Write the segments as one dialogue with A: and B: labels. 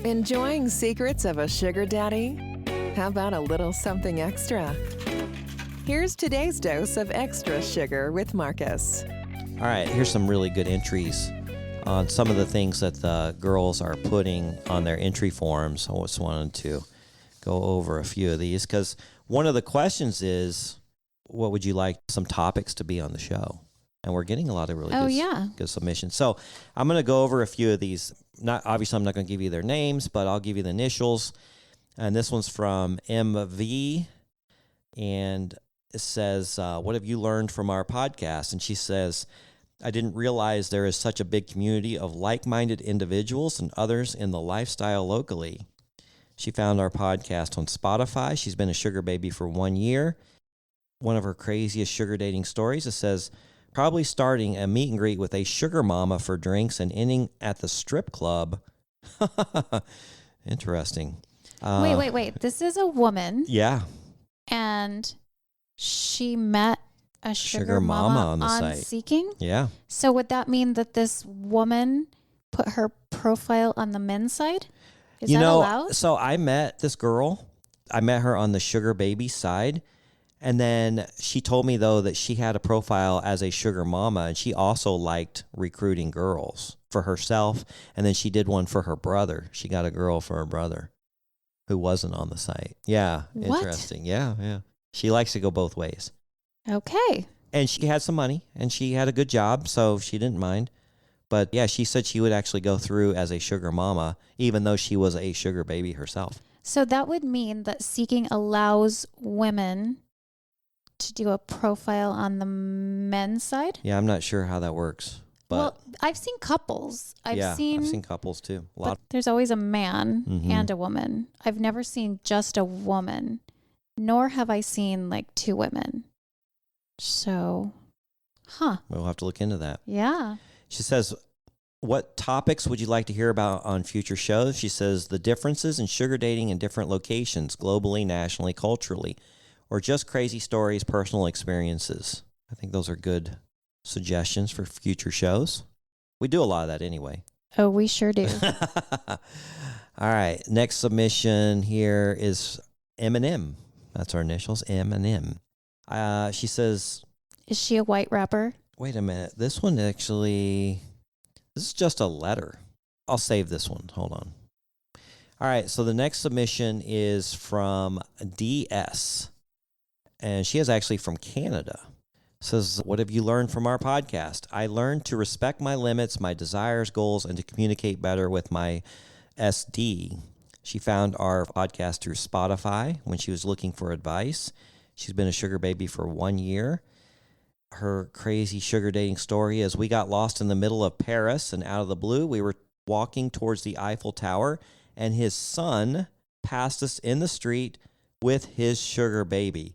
A: Enjoying secrets of a sugar daddy? How about a little something extra? Here's today's dose of extra sugar with Marcus.
B: All right, here's some really good entries on some of the things that the girls are putting on their entry forms. I just wanted to go over a few of these because one of the questions is, what would you like some topics to be on the show? And we're getting a lot of really good submissions. So I'm going to go over a few of these. Obviously, I'm not going to give you their names, but I'll give you the initials. And this one's from MV, and it says, what have you learned from our podcast? And she says, I didn't realize there is such a big community of like-minded individuals and others in the lifestyle locally. She found our podcast on Spotify. She's been a sugar baby for 1 year. One of her craziest sugar dating stories, it says, probably starting a meet and greet with a sugar mama for drinks and ending at the strip club. Interesting.
C: Wait. This is a woman.
B: Yeah.
C: And she met a sugar
B: mama on the
C: on
B: site.
C: Seeking?
B: Yeah.
C: So would that mean that this woman put her profile on the men's side? Is that allowed?
B: So I met this girl. I met her on the sugar baby side. And then she told me, though, that she had a profile as a sugar mama, and she also liked recruiting girls for herself. And then she did one for her brother. She got a girl for her brother who wasn't on the site. Yeah,
C: What?
B: Interesting. Yeah. She likes to go both ways.
C: Okay.
B: And she had some money, and she had a good job, so she didn't mind. But, yeah, she said she would actually go through as a sugar mama, even though she was a sugar baby herself.
C: So that would mean that Seeking allows women to do a profile on the men's side?
B: Yeah, I'm not sure how that works. But
C: Well, I've seen couples. I've
B: seen couples too.
C: But there's always a man
B: Mhm.
C: and a woman. I've never seen just a woman, nor have I seen like two women. So,
B: We'll have to look into that.
C: yeah.
B: She says, what topics would you like to hear about on future shows? She says, the differences in sugar dating in different locations, globally, nationally, culturally, or just crazy stories, personal experiences. I think those are good suggestions for future shows. We do a lot of that anyway.
C: Oh, we sure do.
B: All right. Next submission here is M&M. That's our initials, M&M. She says,
C: Is she a white rapper?
B: wait a minute. This is just a letter. I'll save this one. Hold on. All right. So the next submission is from DS. And she is actually from Canada. Says, what have you learned from our podcast? I learned to respect my limits, my desires, goals, and to communicate better with my SD. She found our podcast through Spotify when she was looking for advice. She's been a sugar baby for 1 year. Her crazy sugar dating story is we got lost in the middle of Paris, and out of the blue, we were walking towards the Eiffel Tower, and his son passed us in the street with his sugar baby.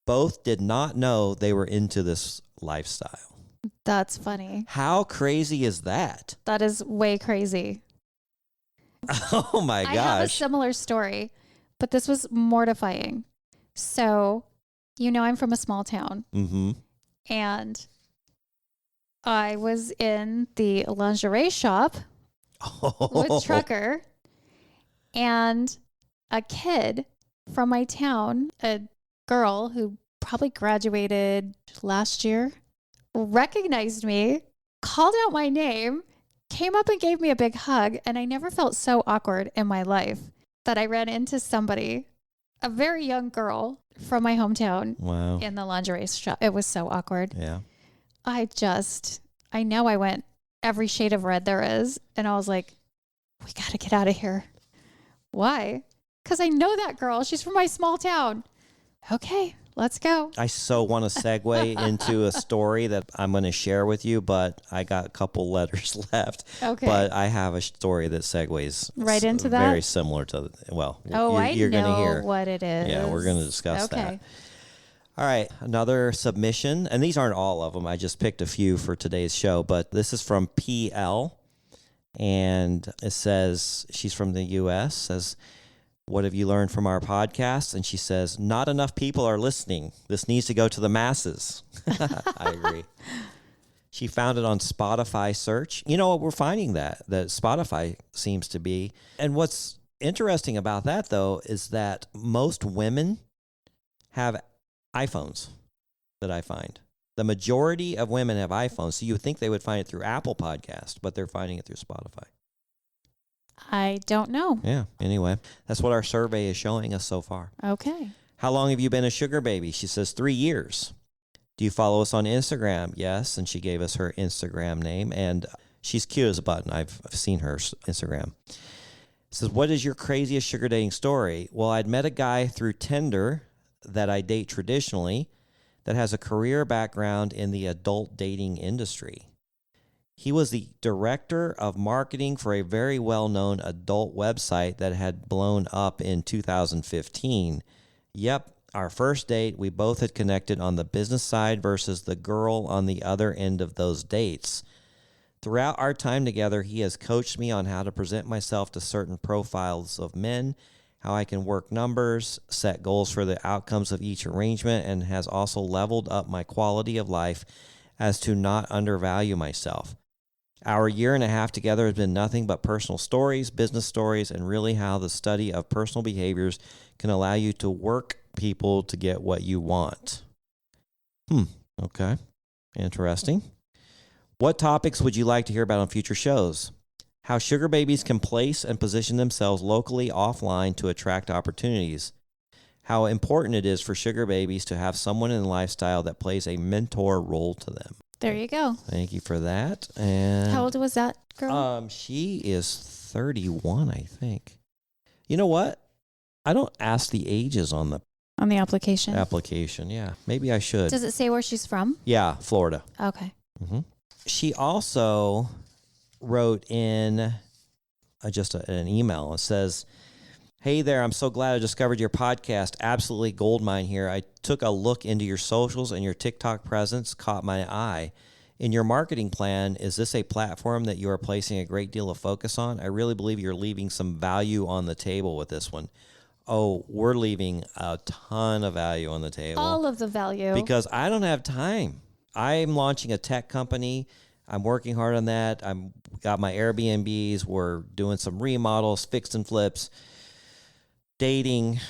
B: Both did not know they were into this lifestyle.
C: That's funny.
B: How crazy is that?
C: That is way crazy.
B: Oh my gosh.
C: I have a similar story, but this was mortifying. So, I'm from a small town.
B: Mm-hmm.
C: And I was in the lingerie shop with Trucker, and a kid from my town, a girl who probably graduated last year, recognized me, called out my name, came up and gave me a big hug. And I never felt so awkward in my life that I ran into somebody, a very young girl from my hometown.
B: Wow.
C: In the lingerie shop. It was so awkward.
B: Yeah.
C: I know I went every shade of red there is. And I was like, we got to get out of here. Why? Because I know that girl. She's from my small town. Okay, let's go.
B: I so want to segue into a story that I'm going to share with you, but I got a couple letters left.
C: Okay.
B: But I have a story that segues
C: right into that.
B: Very similar to, you're
C: know
B: going to hear
C: what it is.
B: Yeah, we're going to discuss that.
C: Okay.
B: All right, another submission, and these aren't all of them. I just picked a few for today's show, but this is from PL, and it says, she's from the U.S., says, what have you learned from our podcast? And she says, not enough people are listening. This needs to go to the masses. I agree. She found it on Spotify search. You know what? We're finding that Spotify seems to be. And what's interesting about that, though, is that most women have iPhones that I find. The majority of women have iPhones. So you would think they would find it through Apple Podcast, but they're finding it through Spotify.
C: I don't know.
B: Yeah. Anyway, that's what our survey is showing us so far.
C: Okay.
B: How long have you been a sugar baby? She says 3 years. Do you follow us on Instagram? Yes. And she gave us her Instagram name. And she's cute as a button. I've seen her Instagram. Says, what is your craziest sugar dating story? Well, I'd met a guy through Tinder that I date traditionally that has a career background in the adult dating industry. He was the director of marketing for a very well-known adult website that had blown up in 2015. Yep, our first date, we both had connected on the business side versus the girl on the other end of those dates. Throughout our time together, he has coached me on how to present myself to certain profiles of men, how I can work numbers, set goals for the outcomes of each arrangement, and has also leveled up my quality of life as to not undervalue myself. Our year and a half together has been nothing but personal stories, business stories, and really how the study of personal behaviors can allow you to work people to get what you want. Okay. Interesting. What topics would you like to hear about on future shows? How sugar babies can place and position themselves locally offline to attract opportunities. How important it is for sugar babies to have someone in the lifestyle that plays a mentor role to them.
C: There you go.
B: Thank you for that. And
C: How old was that girl?
B: She is 31, I think. You know what? I don't ask the ages on the
C: application.
B: Yeah, maybe I should.
C: Does it say where she's from?
B: Yeah, Florida.
C: Okay.
B: Mm-hmm. She also wrote in an email. It says, hey there, I'm so glad I discovered your podcast. Absolutely goldmine here. I took a look into your socials and your TikTok presence caught my eye. In your marketing plan, is this a platform that you are placing a great deal of focus on? I really believe you're leaving some value on the table with this one. Oh, we're leaving a ton of value on the table.
C: All of the value.
B: Because I don't have time. I'm launching a tech company. I'm working hard on that. I'm got my Airbnbs. We're doing some remodels, fix and flips, dating.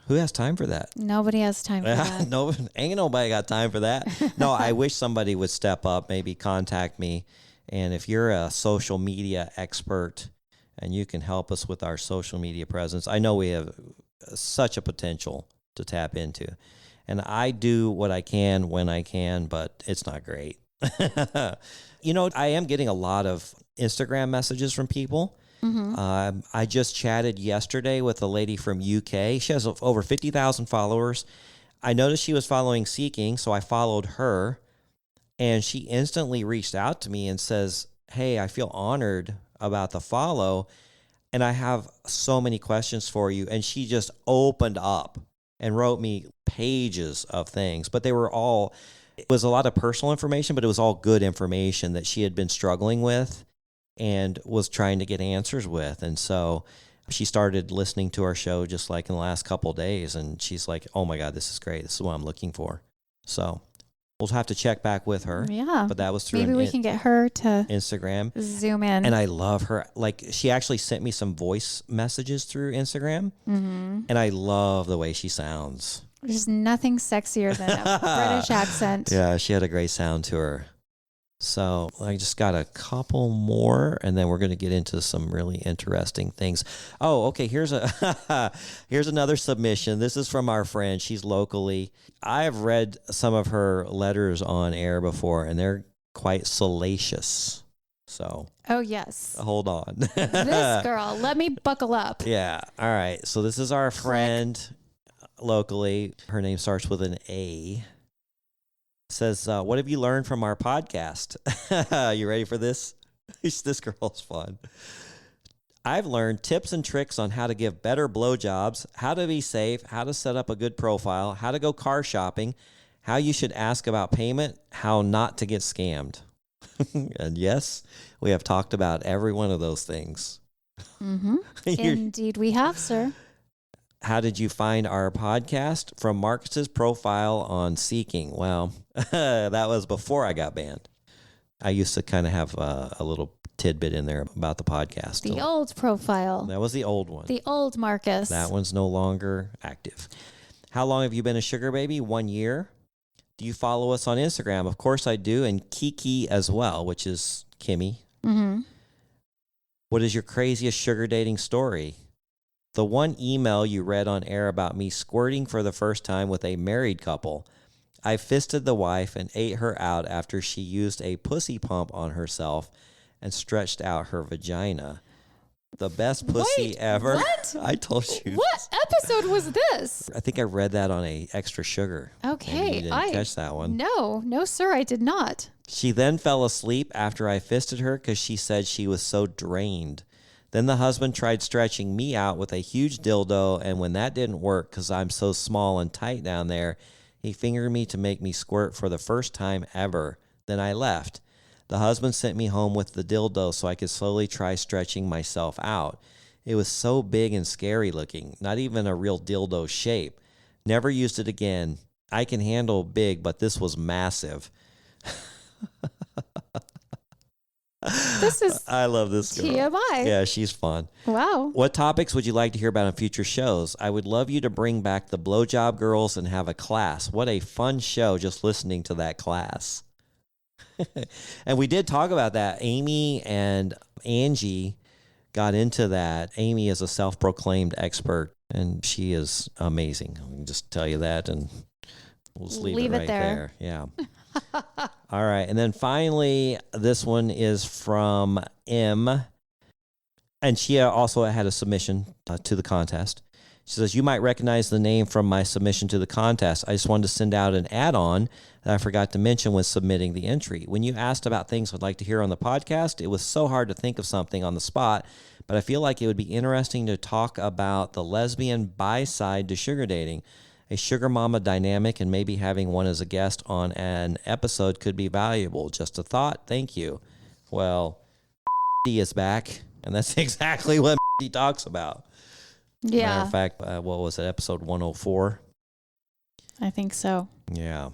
B: Who has time for that?
C: Nobody has time for that.
B: No, ain't nobody got time for that. No, I wish somebody would step up, maybe contact me. And if you're a social media expert and you can help us with our social media presence, I know we have such a potential to tap into. And I do what I can when I can, but it's not great. You know, I am getting a lot of Instagram messages from people. Mm-hmm. I just chatted yesterday with a lady from UK. She has over 50,000 followers. I noticed she was following Seeking, so I followed her. And she instantly reached out to me and says, hey, I feel honored about the follow. And I have so many questions for you. And she just opened up and wrote me pages of things. But they were all, it was a lot of personal information, but it was all good information that she had been struggling with and was trying to get answers with. And so she started listening to our show just like in the last couple of days. And she's like, oh my God, this is great. This is what I'm looking for. So we'll have to check back with her.
C: Yeah.
B: But that was through
C: maybe we can get her to
B: Instagram.
C: Zoom in.
B: And I love her. Like, she actually sent me some voice messages through Instagram. Mm-hmm. And I love the way she sounds.
C: There's nothing sexier than a British accent.
B: Yeah, she had a great sound to her. So I just got a couple more, and then we're going to get into some really interesting things. Oh, okay. Here's another submission. This is from our friend. She's locally. I've read some of her letters on air before, and they're quite salacious. So.
C: Oh, yes.
B: Hold on.
C: This girl. Let me buckle up.
B: Yeah. All right. So this is our friend locally. Her name starts with an A. Says, what have you learned from our podcast? You ready for this? This girl's fun. I've learned tips and tricks on how to give better blowjobs, how to be safe, how to set up a good profile, how to go car shopping, how you should ask about payment, how not to get scammed. And yes, we have talked about every one of those things.
C: Mm-hmm. Indeed, we have, sir.
B: How did you find our podcast? From Marcus's profile on Seeking. Well, that was before I got banned. I used to kind of have a little tidbit in there about the podcast.
C: The old profile.
B: That was the old one.
C: The old Marcus.
B: That one's no longer active. How long have you been a sugar baby? 1 year. Do you follow us on Instagram? Of course I do. And Kiki as well, which is Kimmy.
C: Mm-hmm.
B: What is your craziest sugar dating story? The one email you read on air about me squirting for the first time with a married couple. I fisted the wife and ate her out after she used a pussy pump on herself and stretched out her vagina. The best pussy ever.
C: What?
B: I told you.
C: What episode was this?
B: I think I read that on a Extra Sugar.
C: Okay.
B: Maybe you didn't catch that one.
C: No, sir, I did not.
B: She then fell asleep after I fisted her because she said she was so drained. Then the husband tried stretching me out with a huge dildo, and when that didn't work because I'm so small and tight down there, he fingered me to make me squirt for the first time ever. Then I left. The husband sent me home with the dildo so I could slowly try stretching myself out. It was so big and scary looking, not even a real dildo shape. Never used it again. I can handle big, but this was massive.
C: This is
B: I love this girl.
C: TMI.
B: Yeah, she's fun.
C: Wow.
B: What topics would you like to hear about in future shows? I would love you to bring back the blowjob girls and have a class. What a fun show just listening to that class. And we did talk about that. Amy and Angie got into that. Amy is a self-proclaimed expert, and she is amazing. I can just tell you that, and we'll just leave it right there. Yeah. All right. And then finally, this one is from M. And she also had a submission to the contest. She says, you might recognize the name from my submission to the contest. I just wanted to send out an add-on that I forgot to mention when submitting the entry. When you asked about things I'd like to hear on the podcast, it was so hard to think of something on the spot, but I feel like it would be interesting to talk about the lesbian bi side to sugar dating. A sugar mama dynamic, and maybe having one as a guest on an episode could be valuable. Just a thought. Thank you. Well, he is back, and that's exactly what he talks about.
C: Yeah.
B: Matter of fact, what was it, episode 104?
C: I think so.
B: Yeah.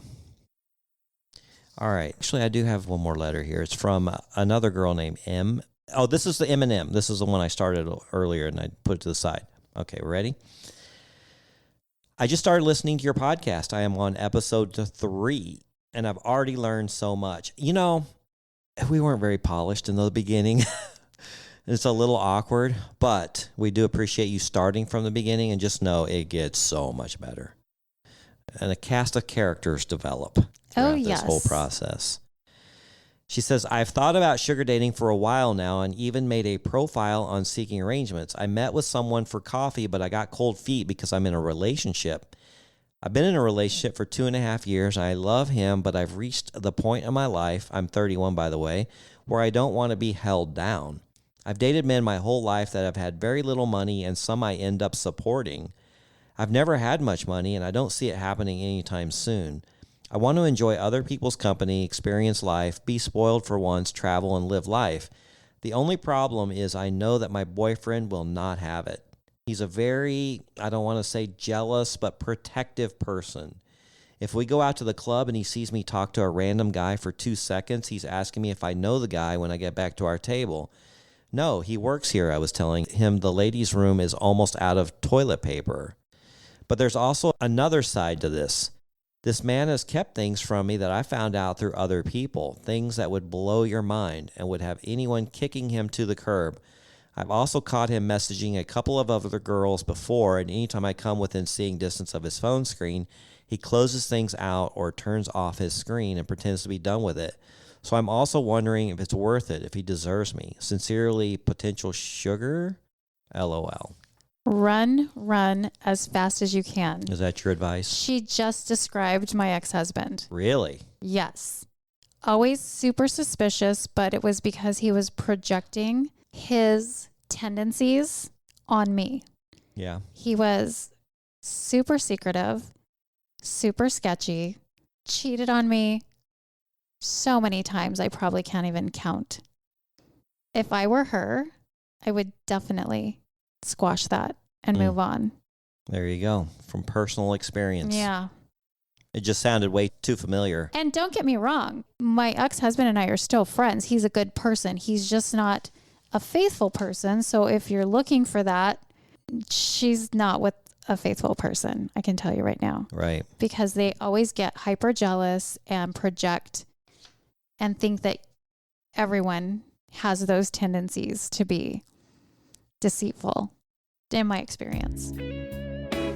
B: All right. Actually, I do have one more letter here. It's from another girl named M. Oh, this is the M&M. This is the one I started earlier, and I put it to the side. Okay, ready? I just started listening to your podcast. I am on episode 3, and I've already learned so much. You know, we weren't very polished in the beginning. It's a little awkward, but we do appreciate you starting from the beginning, and just know it gets so much better. And a cast of characters develop throughout this whole process. She says, I've thought about sugar dating for a while now and even made a profile on Seeking Arrangements. I met with someone for coffee, but I got cold feet because I'm in a relationship. I've been in a relationship for 2.5 years. I love him, but I've reached the point in my life, I'm 31 by the way, where I don't want to be held down. I've dated men my whole life that have had very little money, and some I end up supporting. I've never had much money, and I don't see it happening anytime soon. I want to enjoy other people's company, experience life, be spoiled for once, travel, and live life. The only problem is I know that my boyfriend will not have it. He's a very, I don't want to say jealous, but protective person. If we go out to the club and he sees me talk to a random guy for 2 seconds, he's asking me if I know the guy when I get back to our table. No, he works here, I was telling him. The ladies' room is almost out of toilet paper. But there's also another side to this. This man has kept things from me that I found out through other people, things that would blow your mind and would have anyone kicking him to the curb. I've also caught him messaging a couple of other girls before, and anytime I come within seeing distance of his phone screen, he closes things out or turns off his screen and pretends to be done with it. So I'm also wondering if it's worth it, if he deserves me. Sincerely, potential sugar? LOL.
C: Run as fast as you can.
B: Is that your advice?
C: She just described my ex-husband.
B: Really?
C: Yes. Always super suspicious, but it was because he was projecting his tendencies on me.
B: Yeah.
C: He was super secretive, super sketchy, cheated on me so many times I probably can't even count. If I were her, I would definitely squash that and move on.
B: There you go. From personal experience.
C: Yeah.
B: It just sounded way too familiar.
C: And don't get me wrong, my ex-husband and I are still friends. He's a good person. He's just not a faithful person. So if you're looking for that, she's not with a faithful person. I can tell you right now.
B: Right.
C: Because they always get hyper jealous and project and think that everyone has those tendencies to be deceitful, in my experience.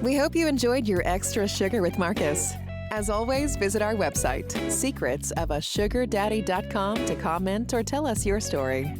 A: We hope you enjoyed your Extra Sugar with Marcus. As always, visit our website, secretsofasugardaddy.com, to comment or tell us your story.